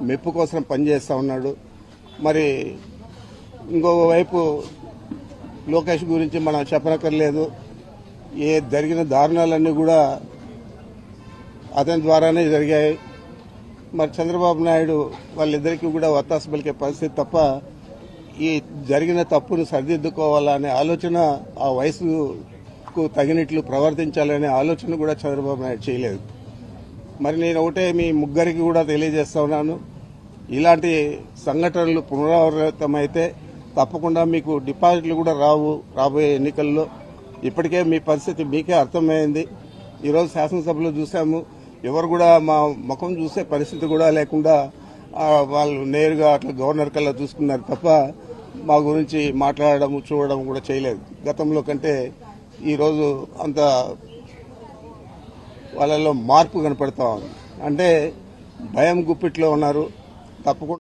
మెప్పు కోసం పనిచేస్తూ ఉన్నాడు. మరి ఇంకొక వైపు లోకేష్ గురించి మనం చెప్పనక్కర్లేదు. జరిగిన దారుణాలన్నీ కూడా అతని ద్వారానే జరిగాయి. మరి చంద్రబాబు నాయుడు వాళ్ళిద్దరికీ కూడా వత్తాసు పలికే పరిస్థితి తప్ప ఈ జరిగిన తప్పును సరిదిద్దుకోవాలనే ఆలోచన, ఆ వయసుకు తగినట్లు ప్రవర్తించాలనే ఆలోచన కూడా చంద్రబాబు నాయుడు చేయలేదు. మరి నేను ఒకటే మీ ముగ్గురికి కూడా తెలియజేస్తా ఉన్నాను, ఇలాంటి సంఘటనలు పునరావృతమైతే తప్పకుండా మీకు డిపాజిట్లు కూడా రాబోయే ఎన్నికల్లో. ఇప్పటికే మీ పరిస్థితి మీకే అర్థమైంది. ఈరోజు శాసనసభలో చూసాము, ఎవరు కూడా మా ముఖం చూసే పరిస్థితి కూడా లేకుండా వాళ్ళు నేరుగా అట్లా గవర్నర్ కల్లా చూసుకున్నారు తప్ప మా గురించి మాట్లాడడం చూడడం కూడా చేయలేదు. గతంలో కంటే ఈరోజు అంత వాళ్ళలో మార్పు కనపడతా ఉంది. అంటే భయం గుప్పిట్లో ఉన్నారు. తప్పకుండా